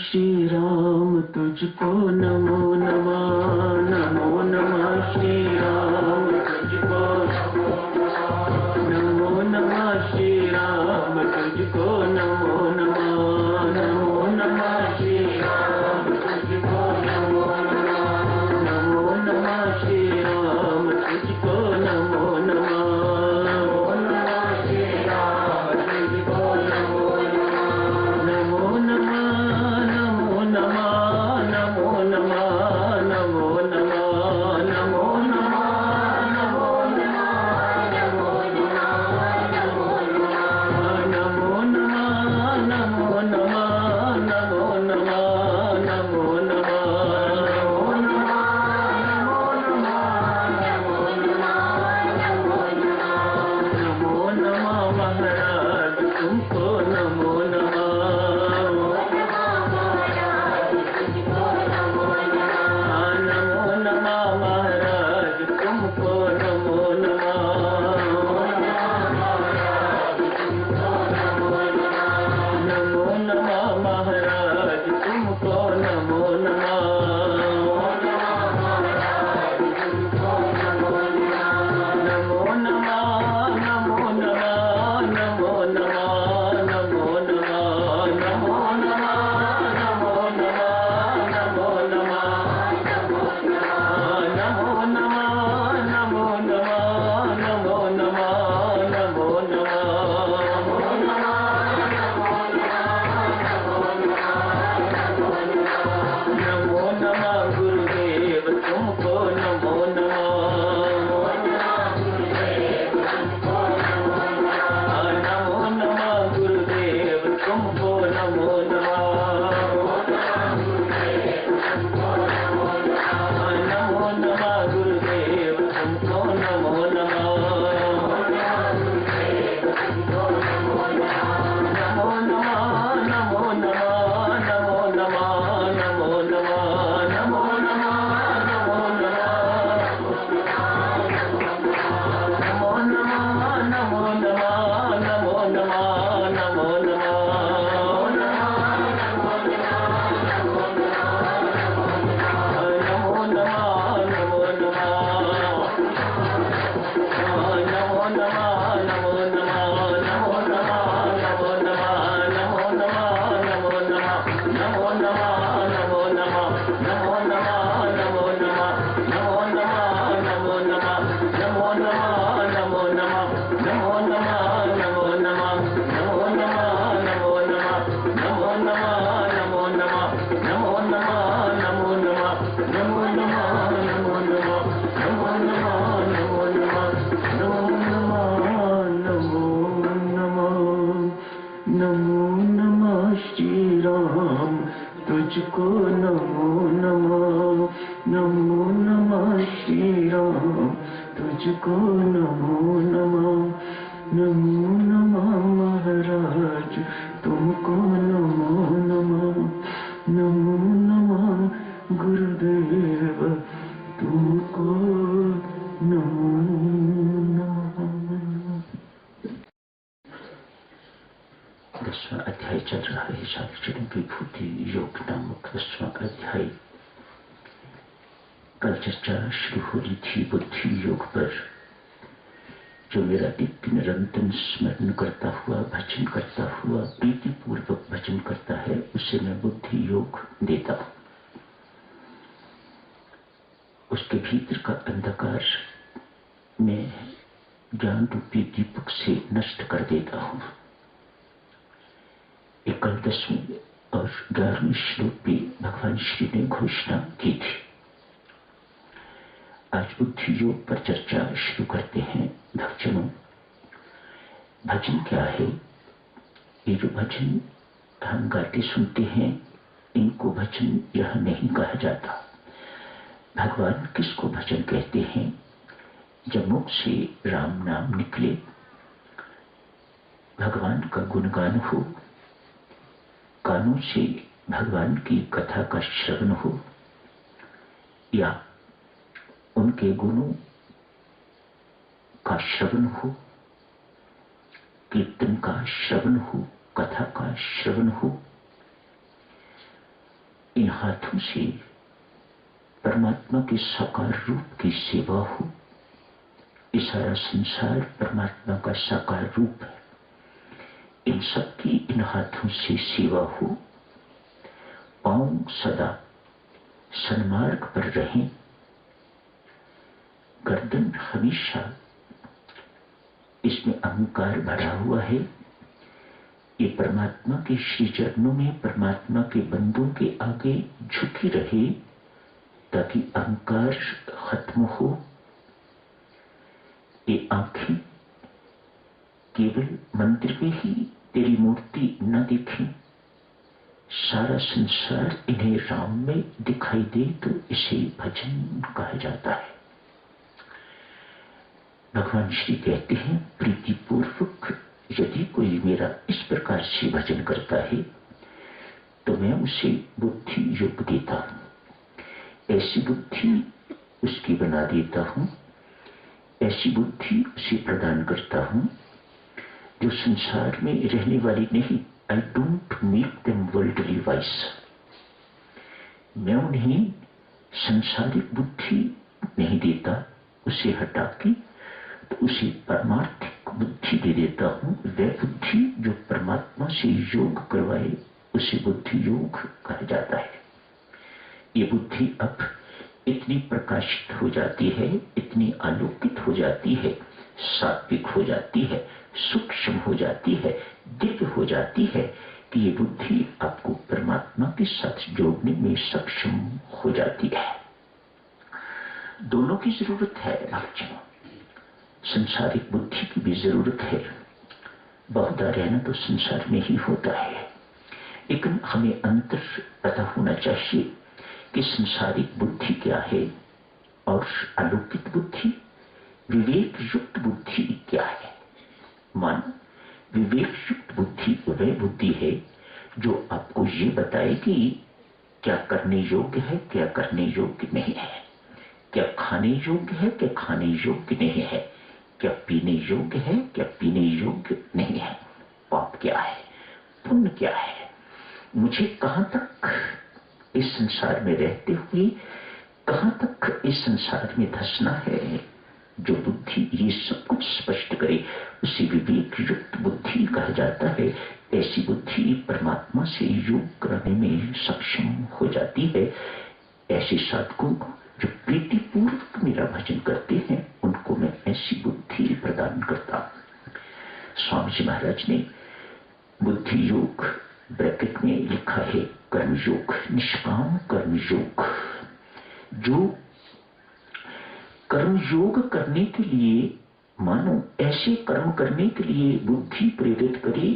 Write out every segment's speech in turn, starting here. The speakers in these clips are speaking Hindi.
श्री राम तुझको नमो नमः, नमो नमः श्री राम तुझको नमो नमः श्री राम तुझको नमो नमः, नमो नमः श्री राम तुझको नमो नमः, नमो नमः श्री राम तुझको नमो नमः, नमो नमः श्री राम तुझको नमो नमः, नमो नमः नमो नमः नमो नमः नमो नमः नमो नमः नमो नमः नमो नमः नमो नमः नमो नमः नमो नमः नमो नमः महाराज तुमको नमो नमः, नमो नमः महाराज तुमको नमो नमः, नमो नमः महाराज तुमको नमो नमः, नमो नमः नमो नमः नमो नमः नमो नमः नमो नमः नमो नमः नमो नमः नमो नमः नमो नमः नमो नमः नमो नमो नमः गुरुदेव तुमको नमो नमः, नमो नमः गुरुदेव तुमको नमो नमः, नमो नमः गुरुदेव तुमको नमो नमः, नमो नमः नमो नमः नमो नमः नमो नमः नमो नमः नमो नमः नमो नमः नमो नमः नमो तुझको नमो नमः, नमो नमः श्री राम तुझको नमो नमः, नमो नमः महाराज तुमको नमो नमः, नमो नमः गुरुदेव तुमको नमो नमः। 10वां अध्याय चल रहा है साक्षर विभूति योग नामक 10वां अध्याय। कल चर्चा शुरू हो रही थी बुद्धि योग पर। जो मेरा नित्य निरंतर स्मरण करता हुआ भजन करता हुआ प्रीति पूर्वक भजन करता है उसे मैं बुद्धि योग देता हूं। उसके भीतर का अंधकार मैं ज्ञान रूपी दीपक से नष्ट कर देता हूं। एक कल 10वें और 11वें श्लोक में भगवान श्री ने घोषणा की थी। आज बुद्धि योग पर चर्चा शुरू करते हैं। भक्तजनों, भजन क्या है? ये जो भजन हम गाते सुनते हैं इनको भजन यह नहीं कहा जाता। भगवान किसको भजन कहते हैं? जब मुख से राम नाम निकले, भगवान का गुणगान हो, कानों से भगवान की कथा का श्रवण हो, या उनके गुणों का श्रवण हो, कीर्तन का श्रवण हो, कथा का श्रवण हो, इन हाथों से परमात्मा के साकार रूप की सेवा हो। ये सारा संसार परमात्मा का साकार रूप है। इन सबकी इन हाथों से सेवा हो। पांव सदा सन्मार्ग पर रहें। गर्दन हमेशा, इसमें अहंकार भरा हुआ है, ये परमात्मा के श्री चरणों में परमात्मा के बंदों के आगे झुकी रहे ताकि अहंकार खत्म हो। ये आंखें केवल मंदिर में ही तेरी मूर्ति न दिखे, सारा संसार इन्हें राम में दिखाई दे तो इसे भजन कहा जाता है। भगवान श्री कहते हैं, प्रीतिपूर्वक यदि कोई मेरा इस प्रकार से भजन करता है तो मैं उसे बुद्धि योग देता हूं। ऐसी बुद्धि उसकी बना देता हूं, ऐसी बुद्धि उसे प्रदान करता हूं जो संसार में रहने वाली नहीं। I don't make them worldly wise. मैं उन्हें संसारिक बुद्धि नहीं देता, उसे हटा के तो उसे परमार्थिक बुद्धि दे देता हूं। वह बुद्धि जो परमात्मा से योग करवाए उसे बुद्धि योग कहा जाता है। ये बुद्धि अब इतनी प्रकाशित हो जाती है, इतनी आलोकित हो जाती है, सात्विक हो जाती है, सूक्ष्म हो जाती है, दिव्य हो जाती है कि ये बुद्धि आपको परमात्मा के साथ जोड़ने में सक्षम हो जाती है। दोनों की जरूरत है भक्तों। संसारिक बुद्धि की भी जरूरत है। बहुधा रहना तो संसार में ही होता है, लेकिन हमें अंतर पता होना चाहिए कि संसारिक बुद्धि क्या है और अलौकिक बुद्धि, विवेक युक्त बुद्धि क्या है। मानो विवेक युक्त बुद्धि वह बुद्धि है जो आपको ये बताए कि क्या करने योग्य है, क्या करने योग्य नहीं है, क्या खाने योग्य है, क्या खाने योग्य नहीं है, क्या पीने योग्य है, क्या पीने योग्य नहीं है, पाप क्या है, पुण्य क्या है, मुझे कहां तक इस संसार में रहते हुए कहां तक इस संसार में धंसना है। जो बुद्धि ये सब कुछ स्पष्ट करे उसे विवेक युक्त बुद्धि कहा जाता है। ऐसी बुद्धि परमात्मा से योग करने में सक्षम हो जाती है। ऐसे साधकों को जो प्रीतिपूर्वक मेरा भजन करते हैं उनको मैं ऐसी बुद्धि प्रदान करता हूं। स्वामी जी महाराज ने बुद्धि योग ब्रैकेट में लिखा है कर्मयोग, निष्काम कर्मयोग। जो कर्मयोग करने के लिए, मानो ऐसे कर्म करने के लिए बुद्धि प्रेरित करे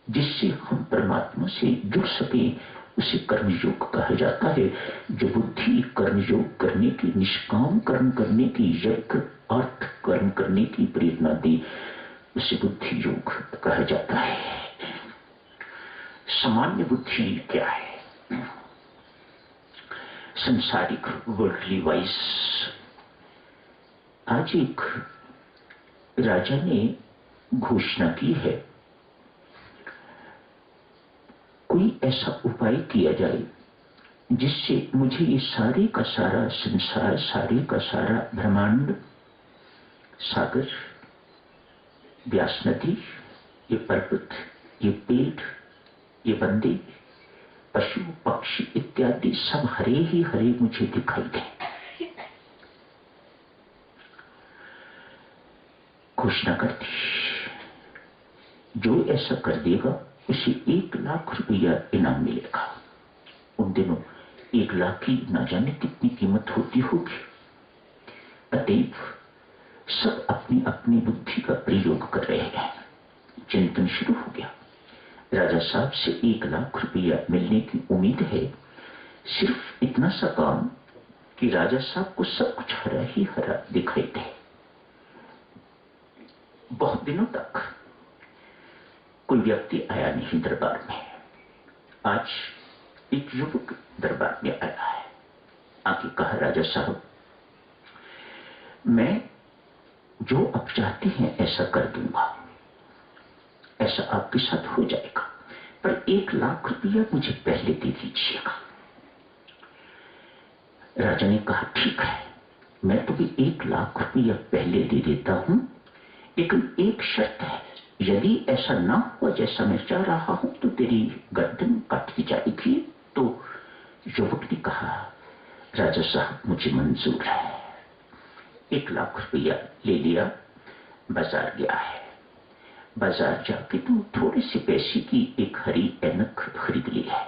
जिससे हम परमात्मा से जुड़ सके, उसे कर्मयोग कहा जाता है। जो बुद्धि कर्मयोग करने की, निष्काम कर्म करने की, यज्ञ अर्थ कर्म करने की प्रेरणा दे उसे बुद्धि योग कहा जाता है। सामान्य बुद्धि क्या है? संसारिक वर्ल्डली वाइज। आज एक राजा ने घोषणा की है, कोई ऐसा उपाय किया जाए जिससे मुझे ये सारे का सारा संसार, सारे का सारा ब्रह्मांड, सागर, व्यास नदी, ये पर्वत, ये पेड़, ये बंदे, पशु पक्षी इत्यादि सब हरे ही हरे मुझे दिखाई दे। घोषणा कर दी, जो ऐसा कर देगा उसे 1 लाख रुपया इनाम मिलेगा। उन दिनों 1 लाख की ना जाने कितनी कीमत होती होगी। अतएव सब अपनी अपनी बुद्धि का प्रयोग कर रहे हैं। चिंतन शुरू हो गया। राजा साहब से 1 लाख रुपया मिलने की उम्मीद है। सिर्फ इतना सा काम कि राजा साहब को सब कुछ हरा ही हरा दिखाई दे। बहुत दिनों तक कोई व्यक्ति आया नहीं दरबार में। आज एक युवक दरबार में आया है। आके कहा, राजा साहब मैं जो आप चाहते हैं ऐसा कर दूंगा, ऐसा आपके साथ हो जाएगा, पर 1 लाख रुपया मुझे पहले दे दीजिएगा। राजा ने कहा, ठीक है, मैं तुम्हें 1,00,000 रुपया पहले दे देता हूं, लेकिन एक शर्त है, यदि ऐसा ना हुआ जैसा मैं चाह रहा हूं तो तेरी गर्दन काट दी जाएगी। तो युवक ने कहा, राजा साहब मुझे मंजूर है। 1,00,000 रुपया ले लिया, बाजार गया है। बाजार जाके तो थोड़े से पैसे की एक हरी ऐनक खरीद ली है,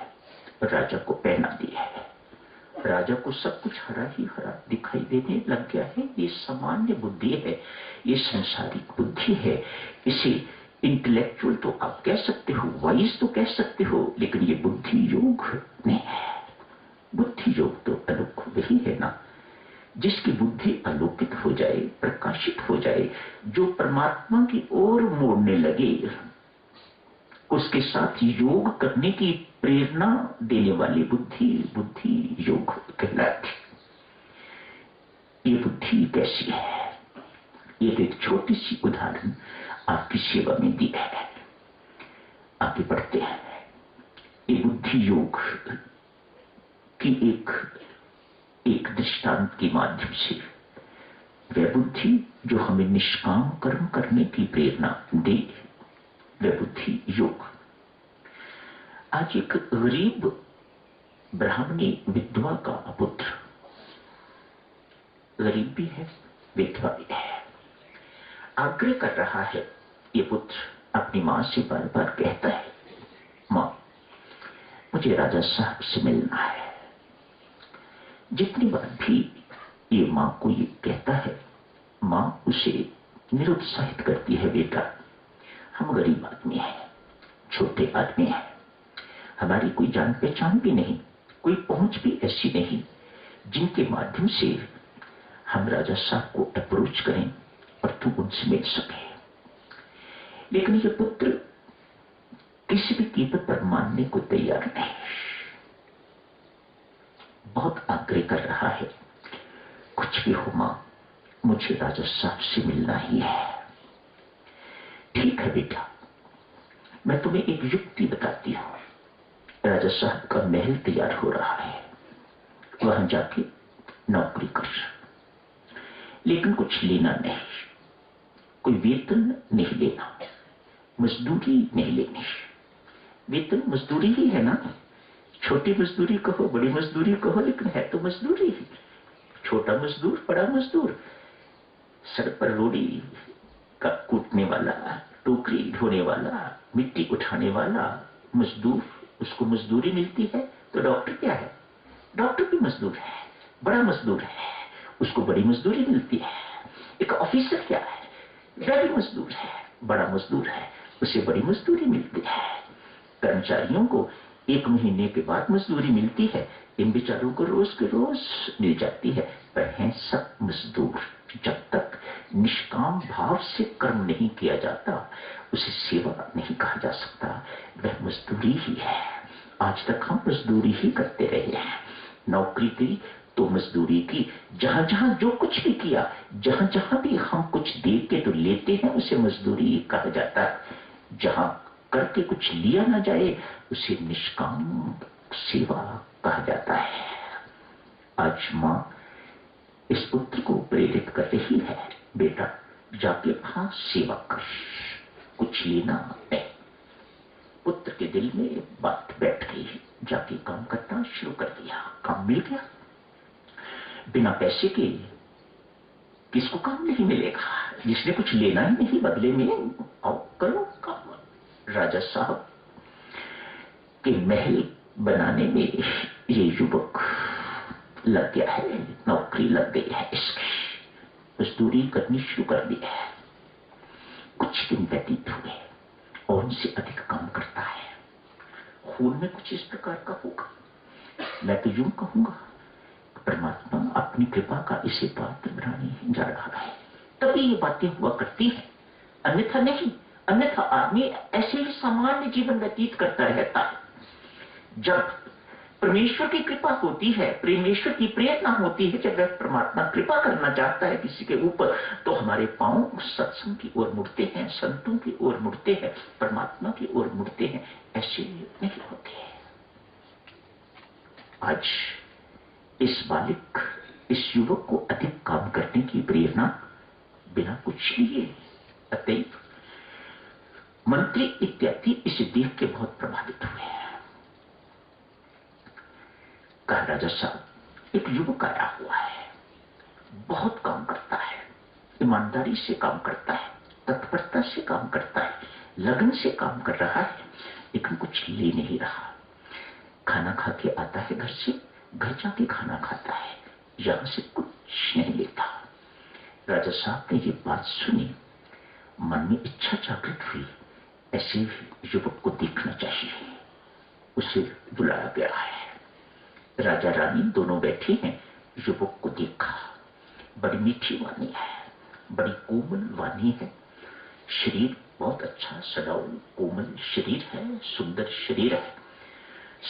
राजा को पहना दी है। राजा को सब कुछ हरा ही हरा दिखाई देने लग गया है। ये सामान्य बुद्धि है, ये संसारिक बुद्धि है। इसे इंटेलेक्चुअल तो आप कह सकते हो, वाइज तो कह सकते हो, लेकिन ये बुद्धि योग नहीं है। बुद्धि योग तो अलौकिक वही है ना, जिसकी बुद्धि अलौकित हो जाए, प्रकाशित हो जाए, जो परमात्मा की ओर मोड़ने लगे, उसके साथ योग करने की प्रेरणा देने वाली बुद्धि बुद्धि योग कहलाती। ये बुद्धि कैसी है, ये एक छोटी सी उदाहरण आपकी सेवा में दी है। आगे बढ़ते हैं। ये बुद्धि योग की एक दृष्टांत के माध्यम से, वह बुद्धि जो हमें निष्काम कर्म करने की प्रेरणा दे, वह बुद्धि योग। आज एक गरीब ब्राह्मणी विधवा का पुत्र, गरीब भी है, विधवा भी है, आग्रह कर रहा है। ये पुत्र अपनी मां से बार बार कहता है, मां मुझे राजा साहब से मिलना है। जितनी बार भी ये मां को ये कहता है, मां उसे निरुत्साहित करती है, बेटा हम गरीब आदमी हैं, छोटे आदमी हैं, हमारी कोई जान पहचान भी नहीं, कोई पहुंच भी ऐसी नहीं जिनके माध्यम से हम राजा साहब को अप्रोच करें और तू उनसे मिल सके। लेकिन ये पुत्र किसी भी कीमत पर मानने को तैयार नहीं, बहुत आग्रह कर रहा है, कुछ भी हो मां, मुझे राजा साहब से मिलना ही है। ठीक है बेटा, मैं तुम्हें एक युक्ति बताती हूं। राजा साहब का महल तैयार हो रहा है, वहां जाके नौकरी कर, लेकिन कुछ लेना नहीं, कोई वेतन नहीं लेना, मजदूरी नहीं लेनी। वेतन मजदूरी ही है ना, छोटी मजदूरी कहो, बड़ी मजदूरी कहो, लेकिन है तो मजदूरी ही। छोटा मजदूर, बड़ा मजदूर, सड़क पर रोड़ी का कूटने वाला, टोकरी ढोने वाला, मिट्टी उठाने वाला मजदूर, उसको मजदूरी मिलती है। तो डॉक्टर क्या है, डॉक्टर भी मजदूर है, बड़ा मजदूर है, उसको बड़ी मजदूरी मिलती है। एक ऑफिसर क्या है, वह भी मजदूर है, बड़ा मजदूर है, उसे बड़ी मजदूरी मिलती है। कर्मचारियों को 1 महीने के बाद मजदूरी मिलती है, इन बेचारों को रोज के रोज मिल जाती है, पर हैं सब मजदूर। जब तक निष्काम भाव से कर्म नहीं किया जाता, उसे सेवा नहीं कहा जा सकता, वह मजदूरी ही है। आज तक हम मजदूरी ही करते रहे हैं, नौकरी की तो मजदूरी की, जहां जहां जो कुछ भी किया, जहां जहां भी हम कुछ दे के तो लेते हैं, उसे मजदूरी कहा जाता है। जहां करके कुछ लिया ना जाए, उसे निष्काम सेवा कहा जाता है। आज मां इस पुत्र को प्रेरित कर रही है, बेटा जाके वहां सेवा कर, कुछ लेना नहीं। पुत्र के दिल में बात बैठ गई, जाके काम करना शुरू कर दिया, काम मिल गया। बिना पैसे के किसको काम नहीं मिलेगा, जिसने कुछ लेना ही नहीं बदले में, आओ करो काम। राजा साहब के महल बनाने में ये युवक लग गया है, नौकरी लग गई है इसकी, मजदूरी करनी शुरू कर दी है। कुछ दिन व्यतीत हुए और उनसे अधिक काम करता है। खून में कुछ इस प्रकार का होगा, मैं तो यूं कहूंगा परमात्मा अपनी कृपा का इसे पात्र बनाने जा रहा है, तभी ये बातें हुआ करती है, अन्यथा नहीं। अन्यथा आदमी ऐसे ही सामान्य जीवन व्यतीत करता रहता है। जब परमेश्वर की कृपा होती है, परमेश्वर की प्रेरणा होती है, जब वह परमात्मा कृपा करना चाहता है किसी के ऊपर, तो हमारे पांव सत्संग की ओर मुड़ते हैं, संतों की ओर मुड़ते हैं, परमात्मा की ओर मुड़ते हैं। ऐसे नहीं होते। आज इस बालिक, इस युवक को अधिक काम करने की प्रेरणा बिना कुछ लिए। अतएव मंत्री इत्यादि इसे देख के बहुत प्रभावित हुए। कहा, राजा साहब, एक युवक आया हुआ है, बहुत काम करता है, ईमानदारी से काम करता है, तत्परता से काम करता है, लगन से काम कर रहा है, लेकिन कुछ ले नहीं रहा। खाना खा के आता है घर से, घर जाके खाना खाता है, यहां से कुछ नहीं लेता। राजा साहब ने ये बात सुनी, मन में इच्छा जागृत हुई, ऐसे युवक को देखना चाहिए। उसे बुलाया गया है। राजा रानी दोनों बैठे हैं। युवक को देखा, बड़ी मीठी वाणी है, बड़ी कोमल वाणी है, शरीर बहुत अच्छा सडाऊ कोमल शरीर है, सुंदर शरीर है।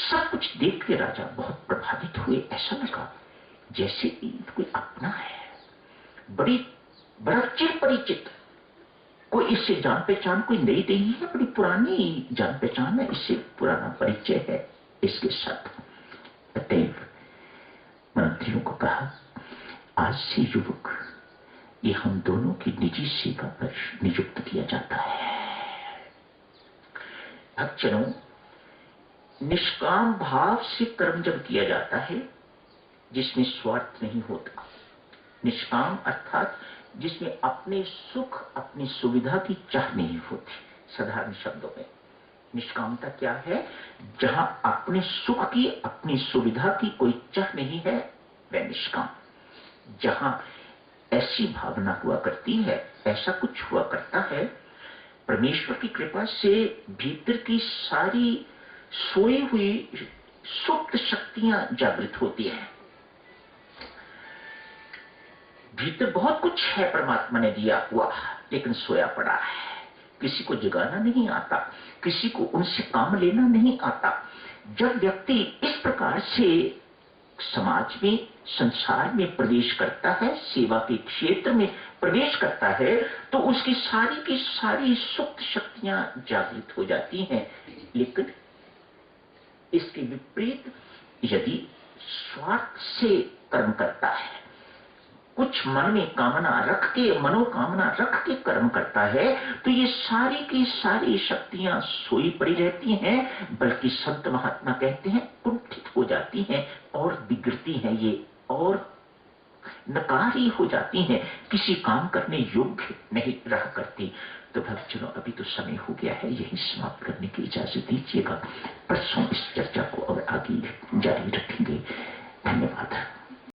सब कुछ देख के राजा बहुत प्रभावित हुए। ऐसा लगा जैसे कोई अपना है, बड़ा चिर परिचित, कोई इससे जान पहचान कोई नई नहीं है, बड़ी पुरानी जान पहचान है, इससे पुराना परिचय है इसके साथ। अतएव मंत्रियों को कहा, आज से युवक ये हम दोनों की निजी सेवा पर नियुक्त किया जाता है। भक्तजनों, निष्काम भाव से कर्म जब किया जाता है, जिसमें स्वार्थ नहीं होता, निष्काम अर्थात जिसमें अपने सुख अपनी सुविधा की चाह नहीं होती। साधारण शब्दों में निष्कामता क्या है? जहां अपने सुख की अपनी सुविधा की कोई चाह नहीं है, वह निष्काम। जहां ऐसी भावना हुआ करती है, ऐसा कुछ हुआ करता है, परमेश्वर की कृपा से भीतर की सारी सोई हुई सुप्त शक्तियां जागृत होती हैं। भीतर बहुत कुछ है परमात्मा ने दिया हुआ, लेकिन सोया पड़ा है। किसी को जगाना नहीं आता, किसी को उनसे काम लेना नहीं आता। जब व्यक्ति इस प्रकार से समाज में, संसार में प्रवेश करता है, सेवा के क्षेत्र में प्रवेश करता है, तो उसकी सारी की सारी सुप्त शक्तियां जागृत हो जाती हैं। लेकिन इसके विपरीत यदि स्वार्थ से कर्म करता है, कुछ मन में कामना रख के, मनोकामना रख के कर्म करता है, तो ये सारी की सारी शक्तियां सोई पड़ी रहती हैं, बल्कि संत महात्मा कहते हैं कुंठित हो जाती हैं और बिगड़ती हैं, ये और नकारी हो जाती हैं, किसी काम करने योग्य नहीं रहा करती। तो भक्तजनों, अभी तो समय हो गया है, यही समाप्त करने की इजाजत दीजिएगा। परसों इस चर्चा को और आगे जारी रखें।